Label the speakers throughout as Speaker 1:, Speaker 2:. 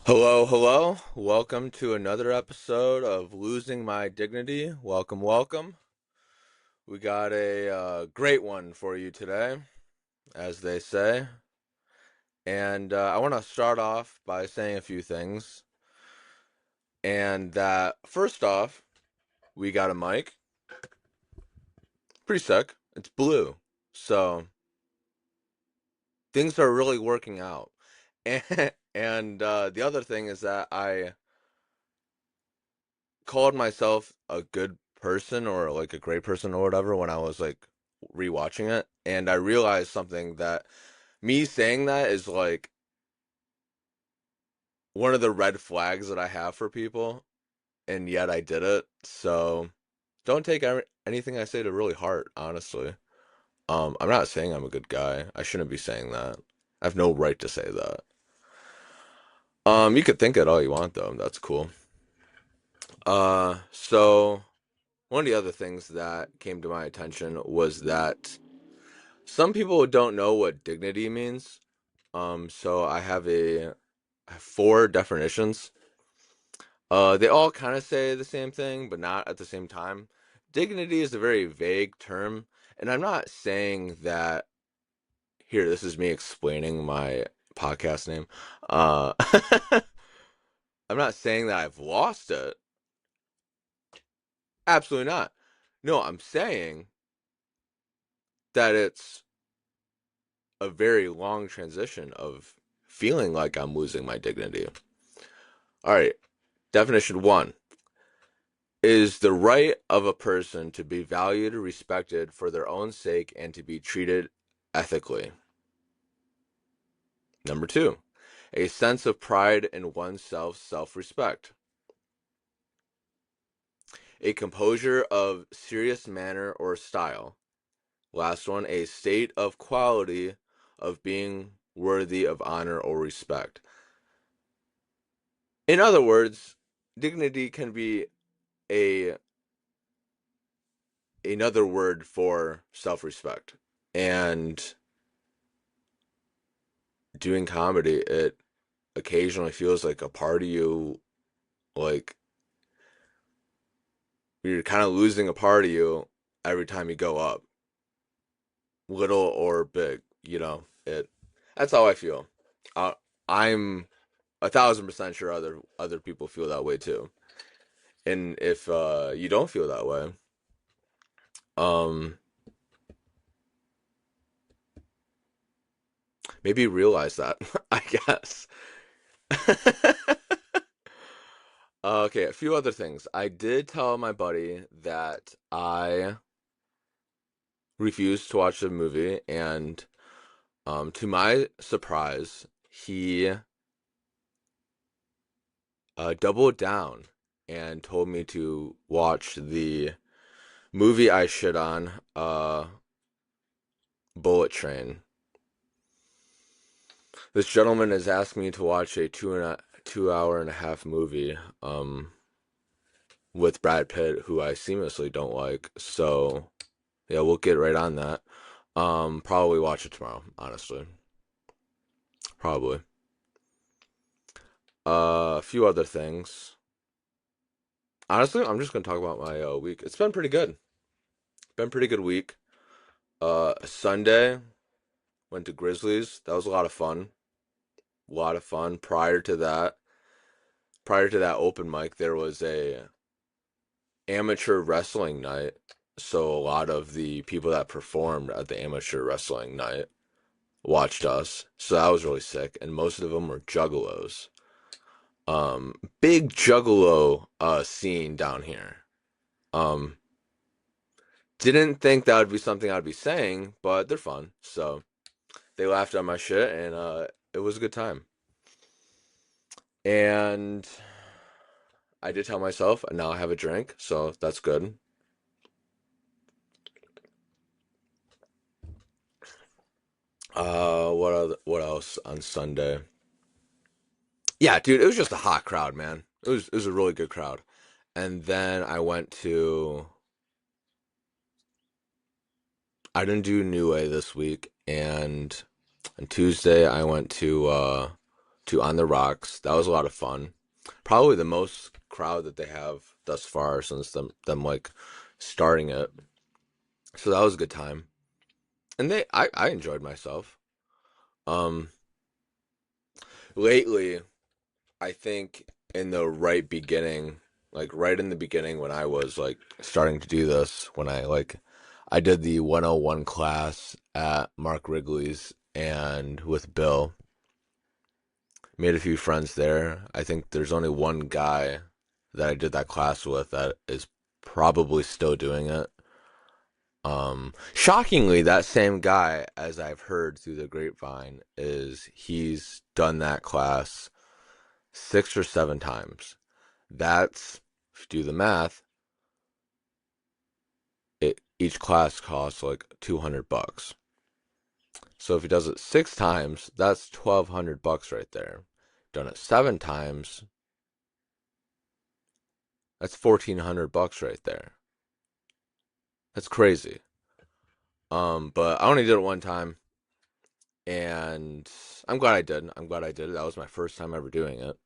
Speaker 1: Hello, hello. Welcome to another episode of Losing My Dignity. Welcome, welcome. We got a great one for you today, as they say. And I want to start off by saying a few things. And that, first off, we got a mic. Pretty sick. It's blue. So, things are really working out. And the other thing is that I called myself a good person or like a great person or whatever when I was like rewatching it, and I realized something that me saying that is like one of the red flags that I have for people, and yet I did it. So don't take anything I say to really heart, honestly. I'm not saying I'm a good guy. I shouldn't be saying that. I have no right to say that. You could think it all you want though. That's cool. So one of the other things that came to my attention was that some people don't know what dignity means. So I have four definitions. They all kind of say the same thing, but not at the same time. Dignity is a very vague term, and I'm not saying that. Here, this is me explaining my podcast name. Uh, I'm not saying that I've lost it. Absolutely not. No, I'm saying that it's a very long transition of feeling like I'm losing my dignity. All right, definition one is the right of a person to be valued or respected for their own sake and to be treated ethically. Number two, a sense of pride in oneself, self-respect. A composure of serious manner or style. Last one, a state of quality of being worthy of honor or respect. In other words, dignity can be a another word for self-respect. And doing comedy, it occasionally feels like a part of you, like you're kind of losing a part of you every time you go up, little or big. It. That's how I feel. Uh, I'm 1,000% sure other people feel that way too. And if you don't feel that way, um, maybe realize that. I guess. Okay, a few other things. I did tell my buddy that I refused to watch the movie, and to my surprise, he doubled down and told me to watch the movie I shit on, Bullet Train. This gentleman has asked me to watch a 2 hour and a half movie, with Brad Pitt, who I seamlessly don't like. So yeah, we'll get right on that. Probably watch it tomorrow, honestly. Probably. A few other things. Honestly, I'm just gonna talk about my week. It's been pretty good. Been pretty good week. Sunday went to Grizzlies. That was a lot of fun. A lot of fun. Prior to that open mic, there was a amateur wrestling night. So a lot of the people that performed at the amateur wrestling night watched us. So that was really sick. And most of them were juggalos. Big juggalo scene down here. Um, didn't think that would be something I'd be saying, but they're fun. So they laughed at my shit, and it was a good time. And I did tell myself, and now I have a drink, so that's good. What else on Sunday? Yeah, dude, it was just a hot crowd, man. It was a really good crowd. And then I didn't do New Way this week, and on Tuesday I went to On the Rocks. That was a lot of fun. Probably the most crowd that they have thus far since them like starting it. So that was a good time. And I enjoyed myself. Um Lately, I think in the right beginning, like right in the beginning when I was like starting to do this, when I did the 101 class at Mark Wrigley's and with Bill, made a few friends there. I think there's only one guy that I did that class with that is probably still doing it. Shockingly, that same guy, as I've heard through the grapevine, he's done that class 6 or 7 times. That's, if you do the math, each class costs like $200. So if he does it 6 times, that's $1,200 right there. Done it 7 times, that's $1,400 right there. That's crazy. But I only did it one time, and I'm glad I did. I'm glad I did it. That was my first time ever doing it.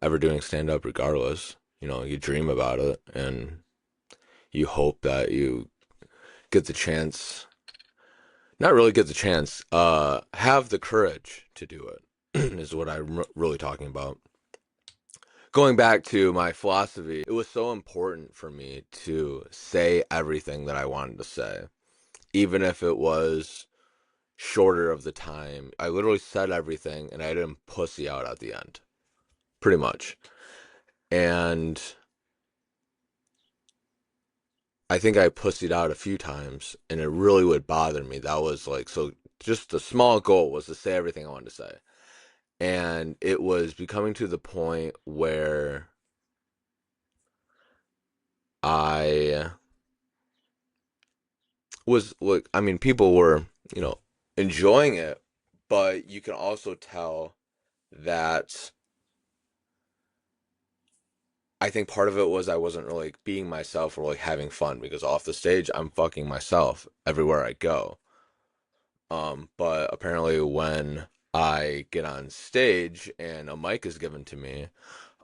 Speaker 1: Ever doing stand up, regardless. You know, you dream about it, and you hope that you get the chance, not really get the chance, have the courage to do it, is what I'm really talking about. Going back to my philosophy, it was so important for me to say everything that I wanted to say, even if it was shorter of the time. I literally said everything and I didn't pussy out at the end, pretty much. And I think I pussied out a few times and it really would bother me. That was like, so just the small goal was to say everything I wanted to say. And it was becoming to the point where I was like, I mean, people were, you know, enjoying it, but you can also tell that I think part of it was I wasn't really being myself or like having fun because off the stage I'm fucking myself everywhere I go. But apparently when I get on stage and a mic is given to me,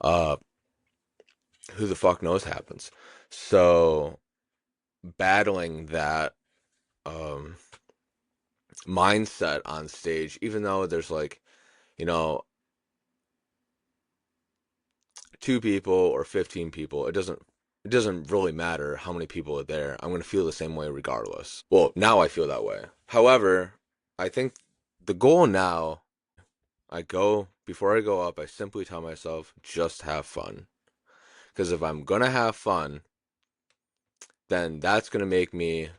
Speaker 1: uh, who the fuck knows happens. So battling that um mindset on stage, even though there's like, you know, 2 people or 15 people, it doesn't really matter how many people are there. I'm going to feel the same way regardless. Well, now I feel that way. However, I think the goal now, before I go up, I simply tell myself, just have fun. Because if I'm going to have fun, then that's going to make me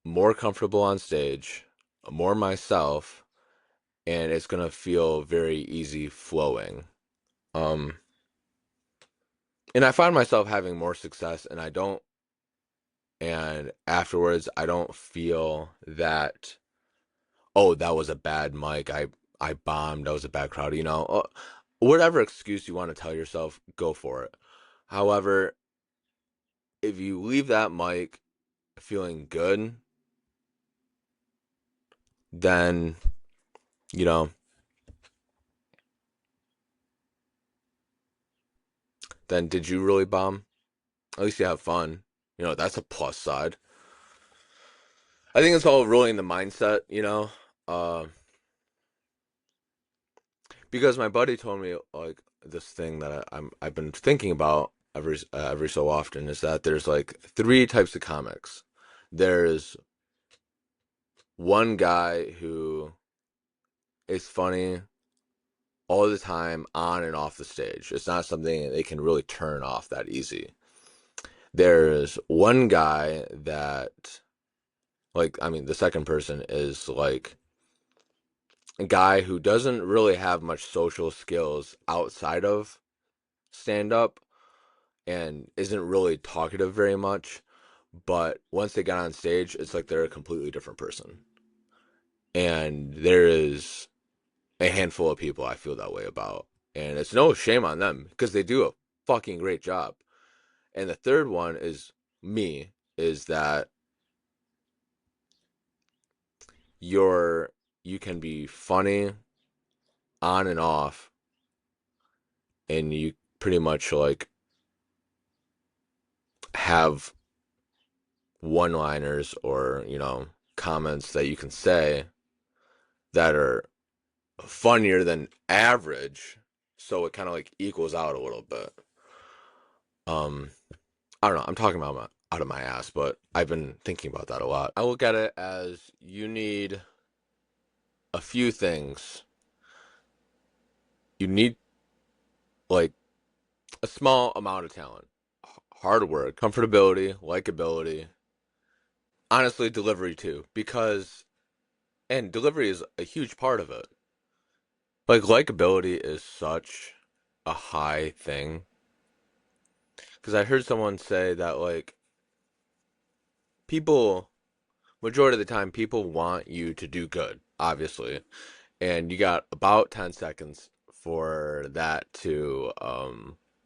Speaker 1: more comfortable on stage, more myself, and it's going to feel very easy flowing. Um, and I find myself having more success, and afterwards I don't feel that, oh, that was a bad mic, I bombed, that was a bad crowd, whatever excuse you want to tell yourself, go for it. However, if you leave that mic feeling good, then you know then did you really bomb? At least you have fun. That's a plus side. I think it's all really in the mindset, uh because my buddy told me like this thing that I've been thinking about every so often, is that there's like 3 types of comics. There's one guy who is funny all the time on and off the stage. It's not something they can really turn off that easy. There's one guy that, like, I mean, the second person is like a guy who doesn't really have much social skills outside of stand up and isn't really talkative very much, but once they get on stage, it's like they're a completely different person. And there is a handful of people I feel that way about. And it's no shame on them because they do a fucking great job. And the third one is me, is that you're you can be funny on and off, and you pretty much like have one-liners or, comments that you can say that are funnier than average, so it kind of like equals out a little bit. Um, I don't know. I'm talking about out of my ass, but I've been thinking about that a lot. I look at it as you need a few things. You need like a small amount of talent, hard work, comfortability, likability, honestly, delivery too, and delivery is a huge part of it. Like, likability is such a high thing. Because I heard someone say that, like, people, majority of the time, people want you to do good, obviously. And you got about 10 seconds for that to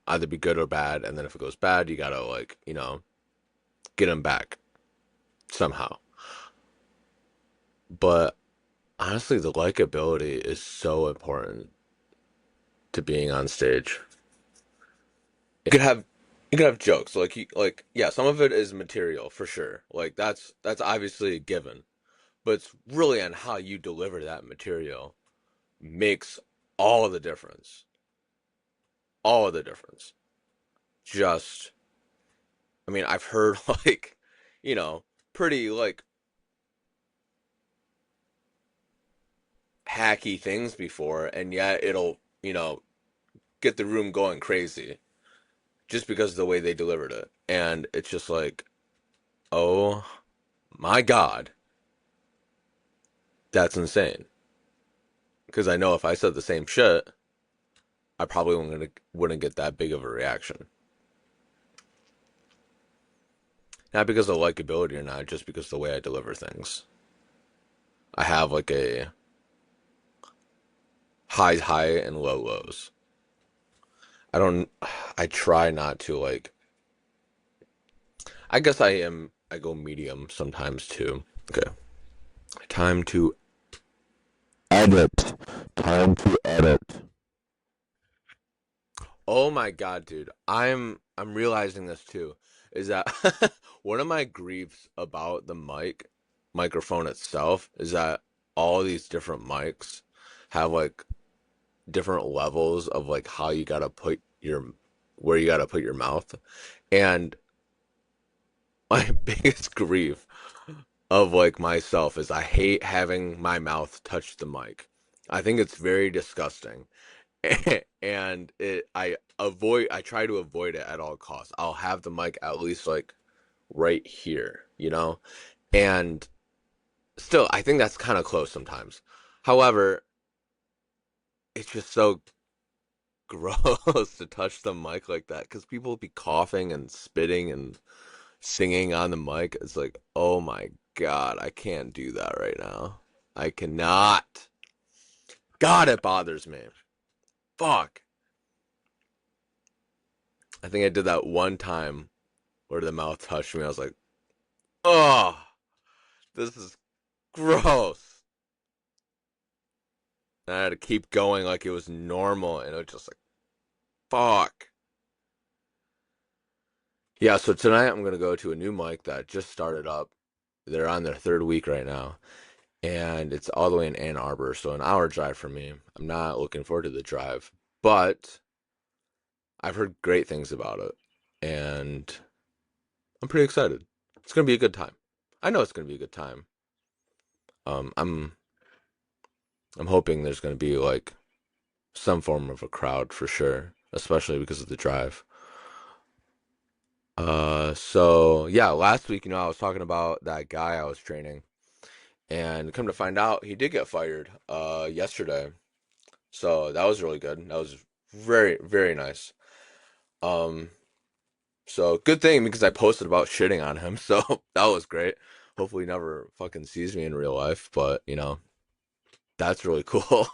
Speaker 1: either be good or bad. And then if it goes bad, you gotta, like, get them back somehow. But honestly, the likability is so important to being on stage. You could have you could have jokes like yeah, some of it is material for sure. Like that's obviously a given, but it's really on how you deliver that material makes all the difference. All of the difference. Just I mean, I've heard like, you know, pretty like hacky things before, and yet it'll, get the room going crazy just because of the way they delivered it. And it's just like, oh my God, that's insane. Because I know if I said the same shit, I probably wouldn't get that big of a reaction. Not because of likability or not, just because of the way I deliver things. I have like a high and low lows. I don't, I try not to like, I guess I go medium sometimes too. Okay. Time to edit. Time to edit. Oh my God, dude. I'm realizing this too. Is that one of my griefs about the microphone itself is that all these different mics have like different levels of like how you gotta put your where you gotta put your mouth. And my biggest grief of like myself is I hate having my mouth touch the mic. I think it's very disgusting. And I try to avoid it at all costs. I'll have the mic at least like right here, and still I think that's kind of close sometimes. However, it's just so gross to touch the mic like that because people will be coughing and spitting and singing on the mic. It's like, oh my God, I can't do that right now. I cannot. God, it bothers me. Fuck. I think I did that one time where the mouth touched me. I was like, oh, this is gross. And I had to keep going like it was normal, and it was just like, fuck. Yeah, so tonight I'm gonna go to a new mic that just started up. They're on their third week right now, and it's all the way in Ann Arbor, so an hour drive for me. I'm not looking forward to the drive, but I've heard great things about it, and I'm pretty excited. It's gonna be a good time. I know it's gonna be a good time. Um, I'm I'm hoping there's gonna be like some form of a crowd for sure, especially because of the drive. So yeah, last week, I was talking about that guy I was training, and come to find out, he did get fired, yesterday. So that was really good. That was very, very nice. Um, so good thing because I posted about shitting on him, so that was great. Hopefully, he never fucking sees me in real life, but That's really cool.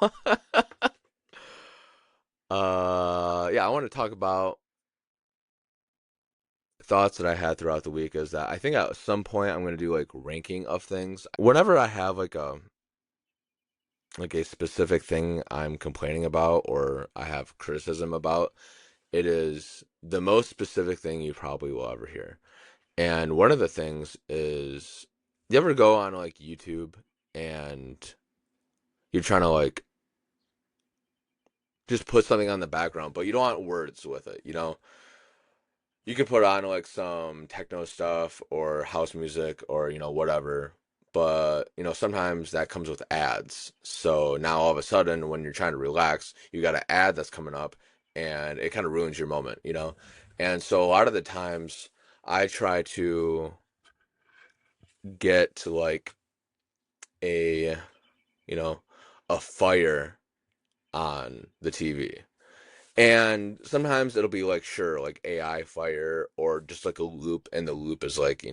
Speaker 1: Yeah, I want to talk about thoughts that I had throughout the week is that I think at some point I'm going to do like ranking of things. Whenever I have like a specific thing I'm complaining about or I have criticism about, it is the most specific thing you probably will ever hear. And one of the things is, you ever go on like YouTube and you're trying to like just put something on the background, but you don't want words with it, you know? You could put on like some techno stuff or house music or, whatever. But, sometimes that comes with ads. So now all of a sudden, when you're trying to relax, you got an ad that's coming up and it kind of ruins your moment, you know? And so a lot of the times I try to get to like a, you know, a fire on the TV. And sometimes it'll be like, sure, like AI fire or just like a loop, and the loop is like,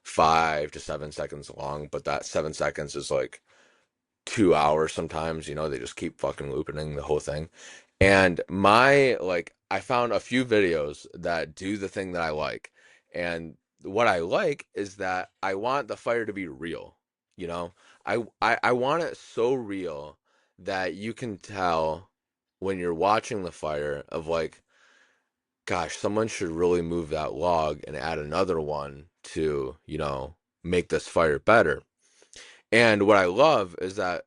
Speaker 1: 5 to 7 seconds long, but that 7 seconds is like 2 hours sometimes, they just keep fucking looping the whole thing. And I found a few videos that do the thing that I like. And what I like is that I want the fire to be real, you know? I want it so real that you can tell when you're watching the fire of like, gosh, someone should really move that log and add another one to, make this fire better. And what I love is that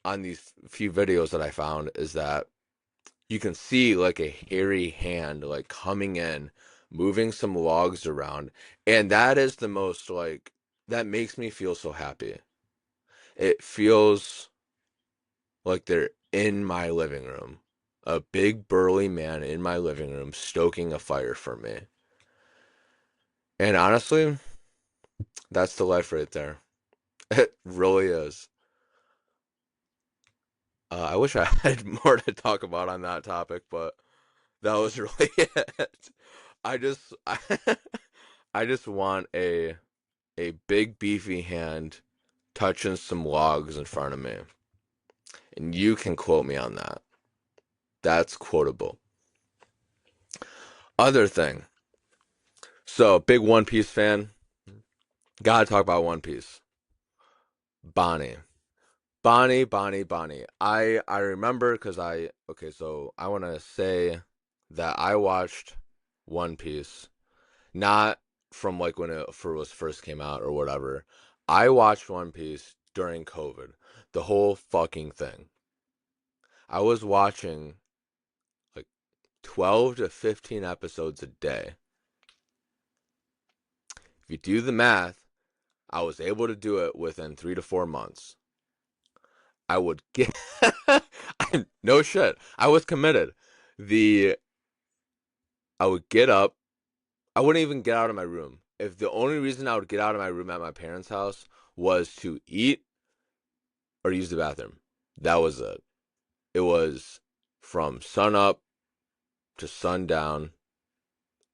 Speaker 1: on these few videos that I found is that you can see like a hairy hand like coming in, moving some logs around, and that is the most like that makes me feel so happy. It feels like they're in my living room. A big burly man in my living room stoking a fire for me. And honestly, that's the life right there. It really is. I wish I had more to talk about on that topic, but that was really it. I just I, I just want a big beefy hand touching some logs in front of me. And you can quote me on that. That's quotable. Other thing. So, big One Piece fan. Gotta talk about One Piece. Bonnie. Bonnie. I remember because okay, so I want to say that I watched One Piece, not from like when was first came out or whatever. I watched One Piece during COVID, the whole fucking thing. I was watching like 12 to 15 episodes a day. If you do the math, I was able to do it within 3 to 4 months. I would get no shit. I was committed. The I would get up. I wouldn't even get out of my room. If the only reason I would get out of my room at my parents' house was to eat or use the bathroom, that was it. It was from sun up to sundown,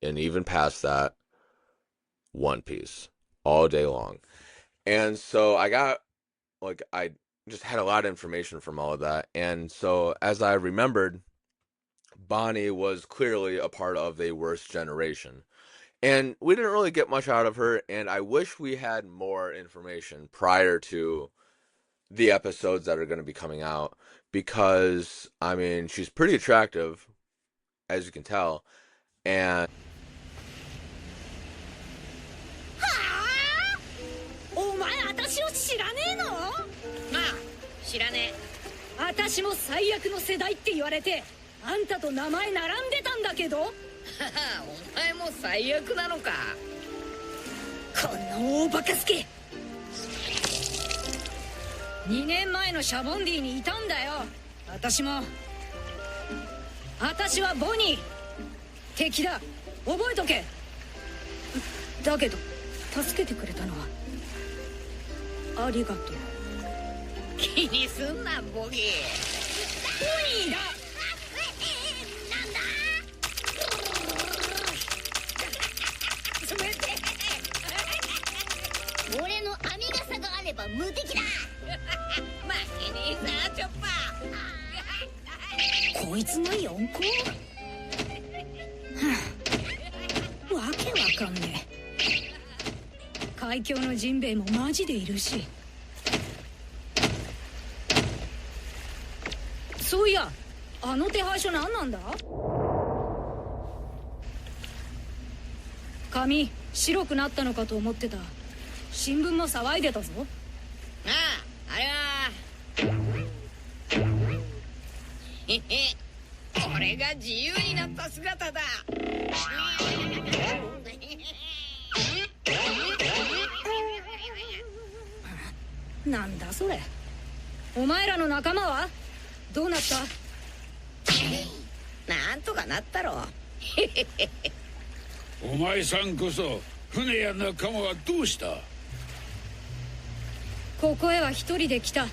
Speaker 1: and even past that, One Piece all day long. And so I just had a lot of information from all of that. And so as I remembered, Bonnie was clearly a part of a worse generation. And we didn't really get much out of her, and I wish we had more information prior to the episodes that are going to be coming out because, I mean, she's pretty attractive, as you can tell, and
Speaker 2: はあお前私を知らねえの？ああ知らねえ。私も最悪の世代って言われてあんたと名前並んでたんだけどお前も最悪なのかこんな大バカスケ2年前のシャボンディにいたんだよ私も私はボニー敵だ覚えとけだけど助けてくれたのはありがとう気にすんなボギーボニーだなんだ冷て俺の編み笠があれば無敵だ負けねえぜこいつが4個わけわかんねえ。海峡のジンベエもマジでいるし。そういや、あの手配書何なんだ？髪白くなったのかと思ってた。新聞も騒いでたぞ。
Speaker 3: ああ、あれはへへ、これが自由になった姿だ。
Speaker 2: なんだそれ。お前らの仲間はどうなった？
Speaker 3: なんとかなったろ。
Speaker 4: お前さんこそ船や仲間はどうした？
Speaker 2: ここへは一人で来た。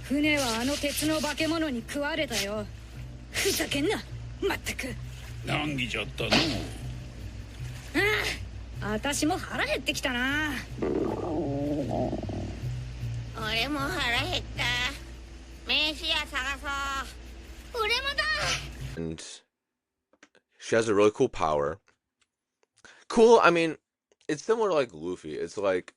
Speaker 2: 船はあの鉄の化け物に食われたよ。ふざけんな、まったく。
Speaker 4: 難儀じゃったの。
Speaker 2: ああ、私も腹減ってきたな。
Speaker 3: 俺も腹減った。飯屋探そう。俺もだ。
Speaker 1: And she has a really cool power. Cool, I mean, it's similar to like Luffy. It's like,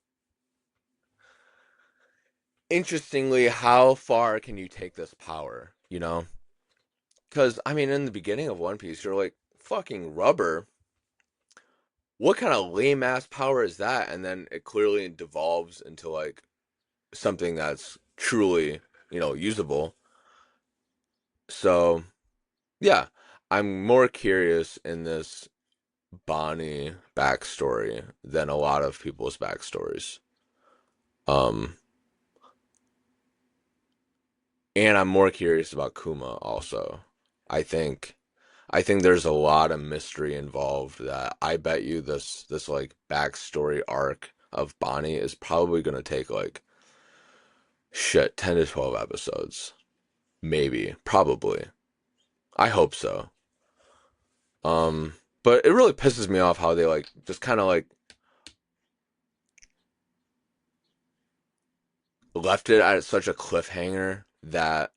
Speaker 1: interestingly, how far can you take this power, you know? Because, I mean, in the beginning of One Piece, you're like, fucking rubber. What kind of lame-ass power is that? And then it clearly devolves into, like, something that's truly, you know, usable. So, yeah, I'm more curious in this Bonnie backstory than a lot of people's backstories. And I'm more curious about Kuma also. I think there's a lot of mystery involved that I bet you this like backstory arc of Bonnie is probably gonna take like 10 to 12 episodes. Maybe. Probably. I hope so. But it really pisses me off how they like just kind of like left it at such a cliffhanger that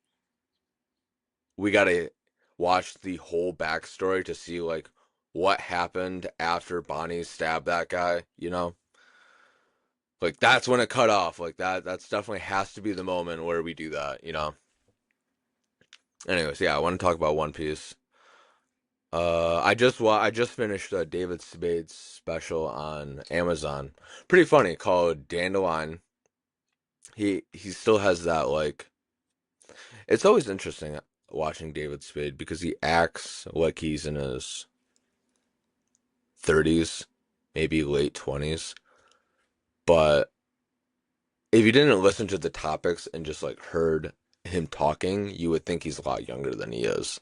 Speaker 1: we gotta watch the whole backstory to see like what happened after Bonnie stabbed that guy, you know? Like that's when it cut off. Like that's definitely has to be the moment where we do that, you know? Anyways, yeah, I want to talk about One Piece. I just finished David Spade's special on Amazon. Pretty funny, called Dandelion. He still has that like. It's always interesting watching David Spade because he acts like he's in his 30s, maybe late 20s. But if you didn't listen to the topics and just like heard him talking, you would think he's a lot younger than he is.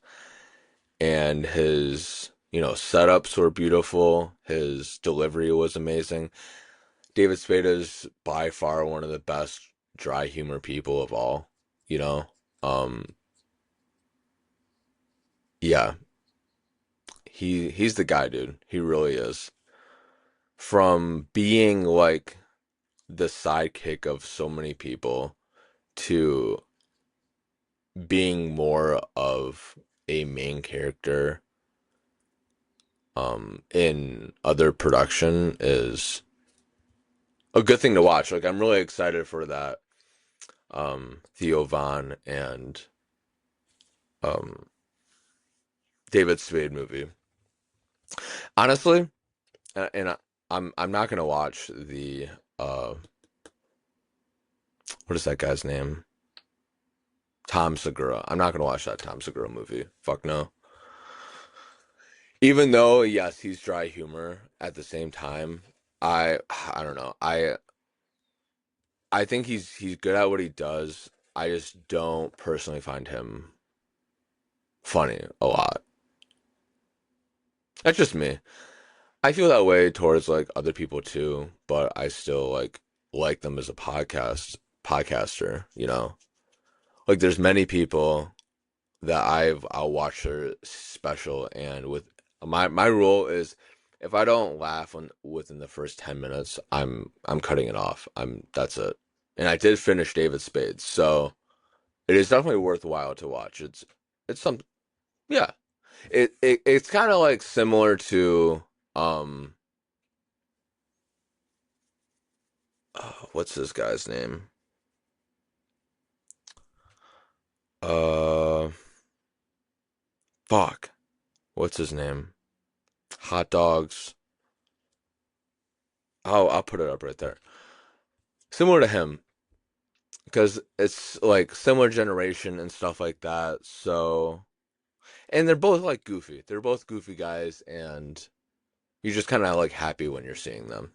Speaker 1: And his, you know, setups were beautiful. His delivery was amazing. David Spade is by far one of the best dry humor people of all, you know? Yeah. He's the guy, dude. He really is. From being like the sidekick of so many people to being more of a main character in other production is a good thing to watch. Like I'm really excited for that Theo Von and David Spade movie. Honestly, and I'm not gonna watch the what is that guy's name? Tom Segura. I'm not gonna watch that Tom Segura movie. Fuck no. Even though yes, he's dry humor at the same time, I don't know. I think he's good at what he does. I just don't personally find him funny a lot. That's just me. I feel that way towards like other people too, but I still like them as a podcaster, you know? Like there's many people that I'll watch their special and with my rule is if I don't laugh within the first 10 minutes, I'm cutting it off. That's it. And I did finish David Spade, so it is definitely worthwhile to watch. It's some, yeah. It's kind of like similar to what's this guy's name? Uh, fuck. What's his name? Hot dogs. Oh, I'll put it up right there. Similar to him, because it's like similar generation and stuff like that. So, and they're both like goofy. They're both goofy guys, and you're just kind of like happy when you're seeing them.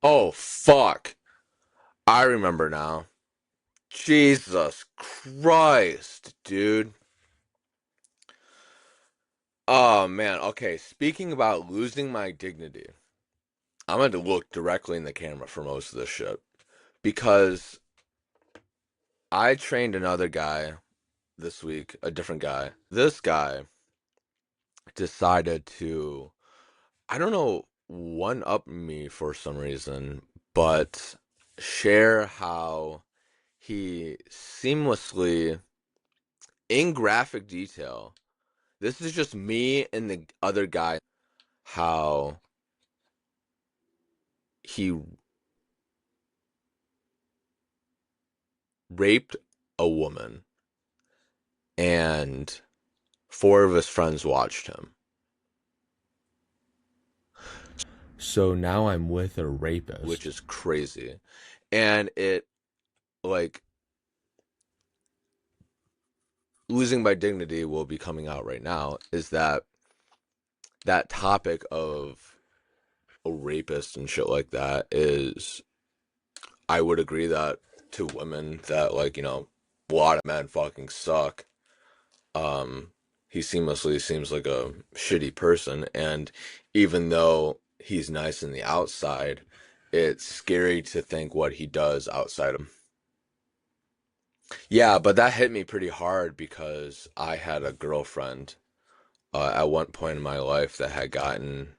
Speaker 1: Oh, fuck. I remember now. Jesus Christ, dude. Oh, man. Okay, speaking about losing my dignity, I'm going to look directly in the camera for most of this shit. Because I trained another guy this week, a different guy. This guy decided to, I don't know, one up me for some reason, but share how he seamlessly, in graphic detail, this is just me and the other guy, how he raped a woman and four of his friends watched him.
Speaker 5: So now I'm with a rapist.
Speaker 1: Which is crazy. And it, like, losing my dignity will be coming out right now, is that topic of a rapist and shit like that is, I would agree that to women that, like, you know, a lot of men fucking suck. He seamlessly seems like a shitty person, and even though he's nice in the outside, it's scary to think what he does outside of him. Yeah, but that hit me pretty hard because I had a girlfriend at one point in my life that had gotten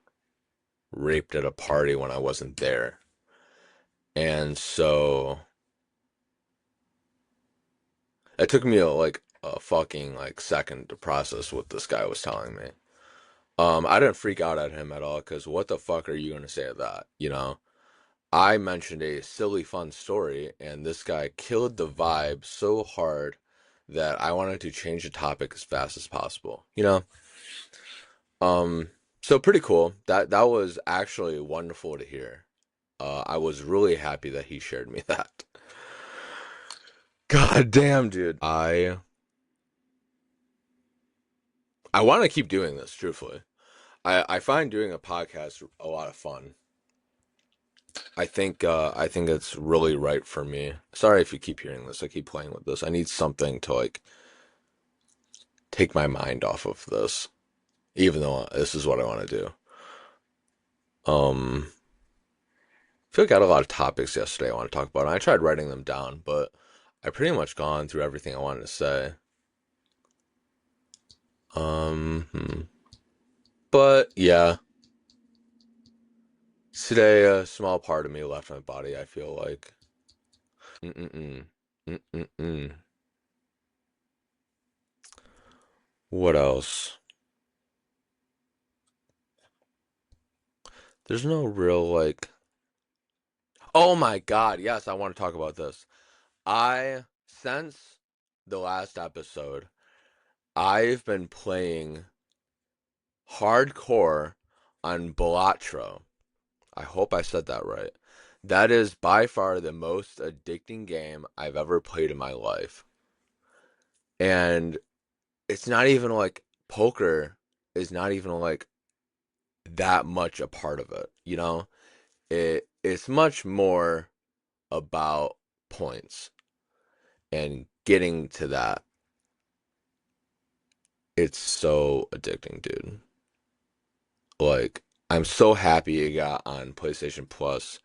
Speaker 1: raped at a party when I wasn't there. And so it took me like a fucking like second to process what this guy was telling me. I didn't freak out at him at all because what the fuck are you gonna say to that? You know, I mentioned a silly fun story, and this guy killed the vibe so hard that I wanted to change the topic as fast as possible. You know, so pretty cool. That was actually wonderful to hear. I was really happy that he shared me that. God damn, dude. I want to keep doing this, truthfully. I find doing a podcast a lot of fun. I think it's really right for me. Sorry if you keep hearing this. I keep playing with this. I need something to like take my mind off of this, even though this is what I want to do. I feel like I had a lot of topics yesterday I want to talk about. And I tried writing them down, but I pretty much gone through everything I wanted to say. But yeah, today a small part of me left my body. I feel like. What else? There's no real like. Oh my God! Yes, I want to talk about this. Since the last episode, I've been playing hardcore on Balatro. I hope I said that right. That is by far the most addicting game I've ever played in my life. And it's not even like poker is not even like that much a part of it, you know? It's much more about points and getting to that. It's so addicting, dude. Like, I'm so happy it got on PlayStation Plus.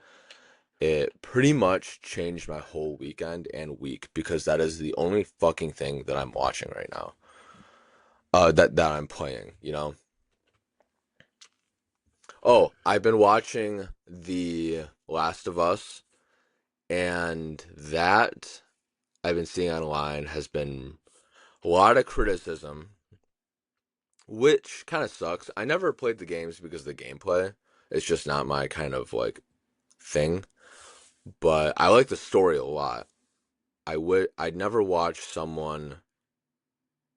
Speaker 1: It pretty much changed my whole weekend and week because that is the only fucking thing that I'm watching right now. That I'm playing, you know? Oh, I've been watching The Last of Us, and that I've been seeing online has been a lot of criticism, which kind of sucks. I never played the games because the gameplay is just not my kind of like thing, but I like the story a lot. I'd never watch someone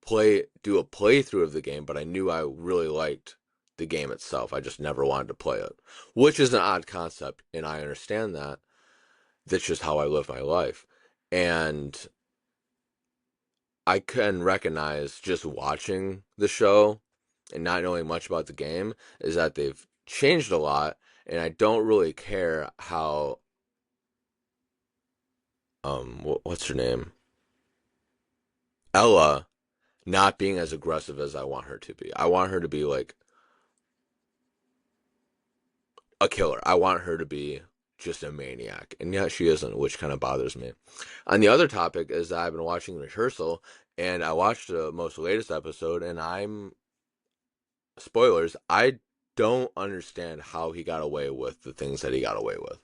Speaker 1: do a playthrough of the game, but I knew I really liked the game itself. I just never wanted to play it, which is an odd concept, and I understand that. That's just how I live my life. And I can recognize just watching the show and not knowing much about the game is that they've changed a lot, and I don't really care how what's her name? Ella not being as aggressive as I want her to be. I want her to be like a killer. I want her to be just a maniac. And yet she isn't, which kind of bothers me. On the other topic is that I've been watching Rehearsal, and I watched the most latest episode, and spoilers, I don't understand how he got away with the things that he got away with.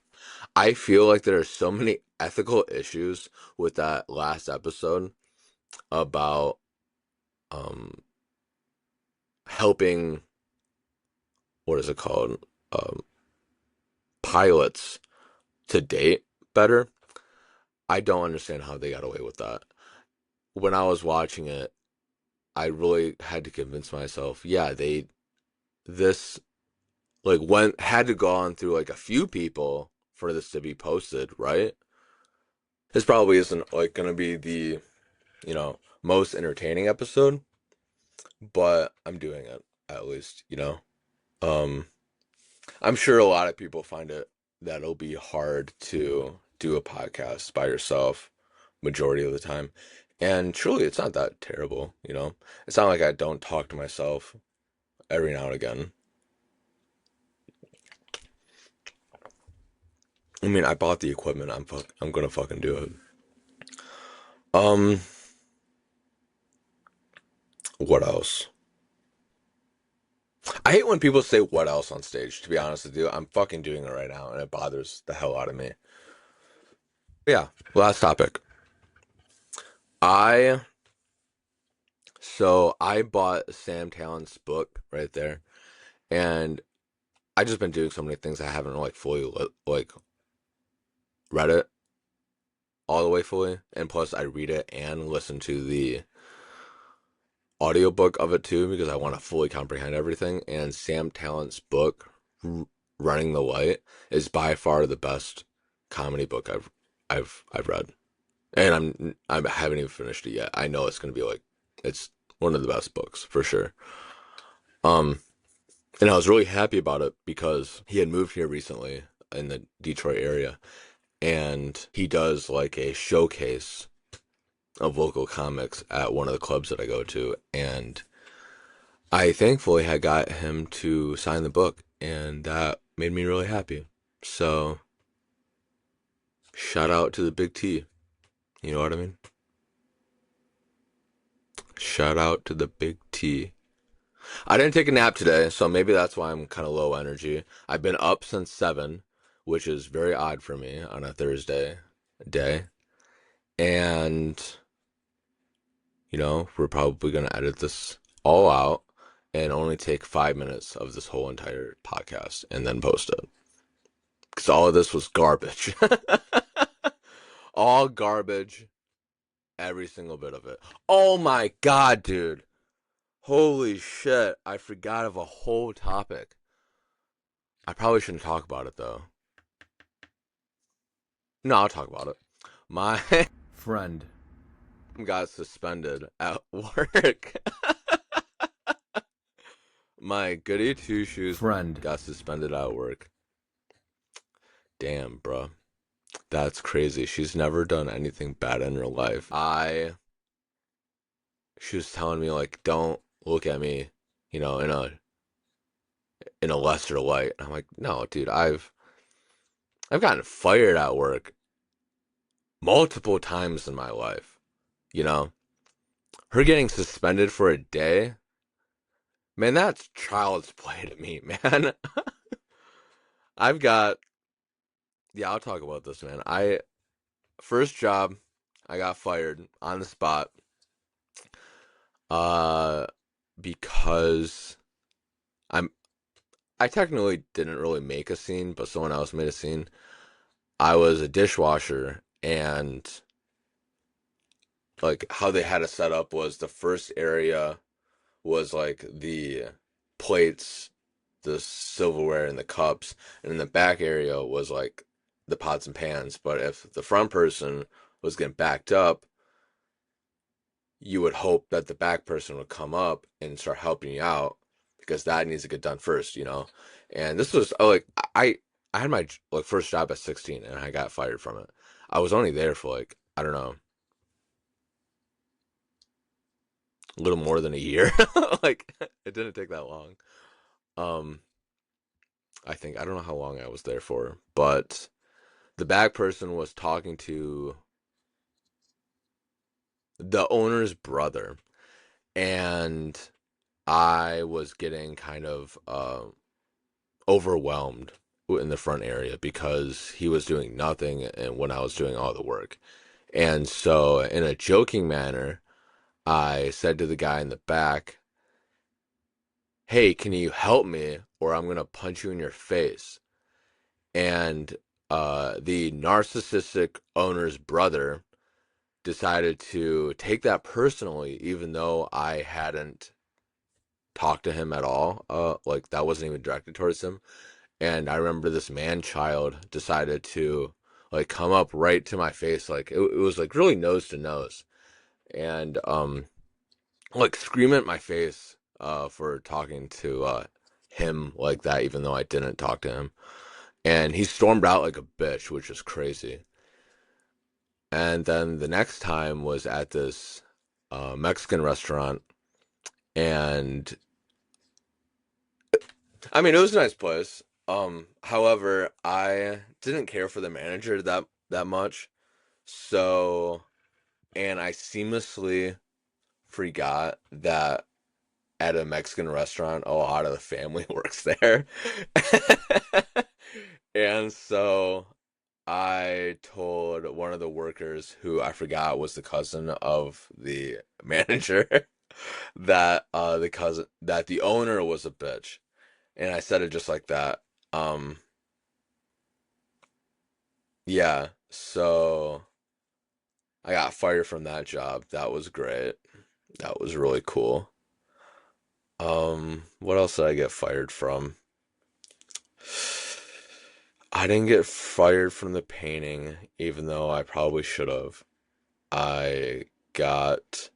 Speaker 1: I feel like there are so many ethical issues with that last episode about helping, what is it called? Pilots to date better. I don't understand how they got away with that. When I was watching it, I really had to convince myself, yeah, this like went had to go on through like a few people for this to be posted, right? This probably isn't like gonna be the, most entertaining episode, but I'm doing it at least. Um I'm sure a lot of people find it that it'll be hard to do a podcast by yourself majority of the time. And truly, it's not that terrible. It's not like I don't talk to myself every now and again. I mean, I bought the equipment. I'm gonna fucking do it. Um, what else? I hate when people say what else on stage, to be honest with you. I'm fucking doing it right now, and it bothers the hell out of me. But yeah, last topic. I I bought Sam Talent's book right there, and I just been doing so many things I haven't like fully like read it all the way fully, and plus I read it and listen to the audiobook of it too because I want to fully comprehend everything. And Sam Talent's book, Running the Light, is by far the best comedy book I've read, and I haven't even finished it yet. I know it's gonna be like it's one of the best books for sure. Um, and I was really happy about it because he had moved here recently in the Detroit area, and he does like a showcase of local comics at one of the clubs that I go to, and I thankfully had got him to sign the book, and that made me really happy. So, shout out to the big T. You know what I mean? Shout out to the big T. I didn't take a nap today, so maybe that's why I'm kind of low energy. I've been up since 7, which is very odd for me on a Thursday day. And, we're probably going to edit this all out and only take 5 minutes of this whole entire podcast and then post it. Because all of this was garbage. All garbage. Every single bit of it. Oh my god, dude. Holy shit. I forgot of a whole topic. I probably shouldn't talk about it though. No, I'll talk about it. My
Speaker 5: Friend.
Speaker 1: got suspended at work. My goody two shoes
Speaker 5: Friend.
Speaker 1: got suspended at work. Damn, bro. That's crazy. She's never done anything bad in her life. She was telling me like, don't look at me, in a lesser light. I'm like, no, dude, I've gotten fired at work multiple times in my life. You know, her getting suspended for a day, man, that's child's play to me, man. I've got, yeah, I'll talk about this, man. First job, I got fired on the spot. Uh, because I'm I technically didn't really make a scene, but someone else made a scene. I was a dishwasher, and like how they had it set up was the first area was like the plates, the silverware, and the cups, and in the back area was like the pots and pans. But if the front person was getting backed up, you would hope that the back person would come up and start helping you out because that needs to get done first, you know. And this was like I had my like first job at 16 and I got fired from it. I was only there for like I don't know, a little more than a year. Like it didn't take that long. Um I don't know how long I was there for, but the back person was talking to the owner's brother, and I was getting kind of overwhelmed in the front area because he was doing nothing and when I was doing all the work. And so, in a joking manner, I said to the guy in the back, "Hey, can you help me or I'm gonna punch you in your face?" And the narcissistic owner's brother decided to take that personally, even though I hadn't talked to him at all. Like that wasn't even directed towards him. And I remember this man child decided to like come up right to my face, like it was like really nose to nose, and like scream at my face for talking to him like that, even though I didn't talk to him. And he stormed out like a bitch, which is crazy. And then the next time was at this Mexican restaurant, and I mean it was a nice place. However, I didn't care for the manager that much, so and I seamlessly forgot that at a Mexican restaurant, a lot of the family works there, and so I told one of the workers who I forgot was the cousin of the manager that the owner was a bitch. And I said it just like that. Um yeah, so I got fired from that job. That was great. That was really cool. What else did I get fired from? I didn't get fired from the painting, even though I probably should have. I got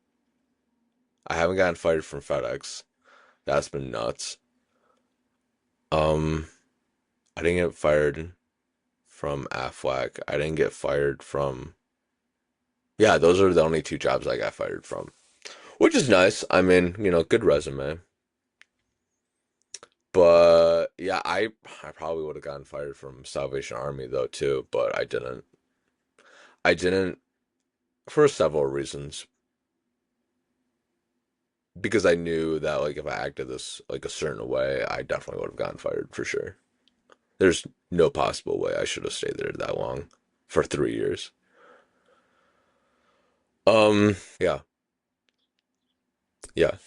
Speaker 1: I haven't gotten fired from FedEx. That's been nuts. Um, I didn't get fired from Aflac. I didn't get fired from. Yeah, those are the only two jobs I got fired from, which is nice. I mean, you know, good resume. But yeah, I probably would have gotten fired from Salvation Army though too, but I didn't. I didn't for several reasons. Because I knew that like if I acted this like a certain way, I definitely would have gotten fired for sure. There's no possible way I should have stayed there that long for 3 years. Yeah, yeah.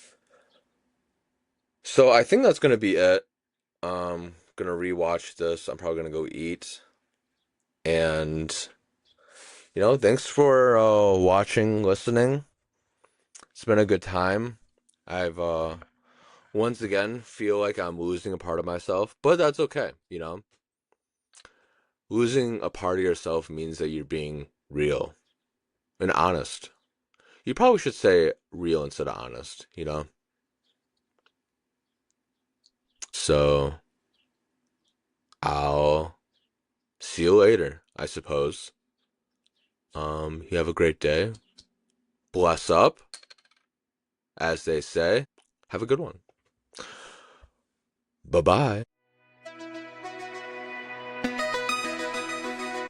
Speaker 1: So I think that's gonna be it. Gonna rewatch this. I'm probably gonna go eat. And thanks for watching, listening. It's been a good time. I've once again feel like I'm losing a part of myself, but that's okay, Losing a part of yourself means that you're being real and honest. You probably should say real instead of honest. So I'll see you later, I suppose. You have a great day. Bless up, as they say. Have a good one. Bye bye.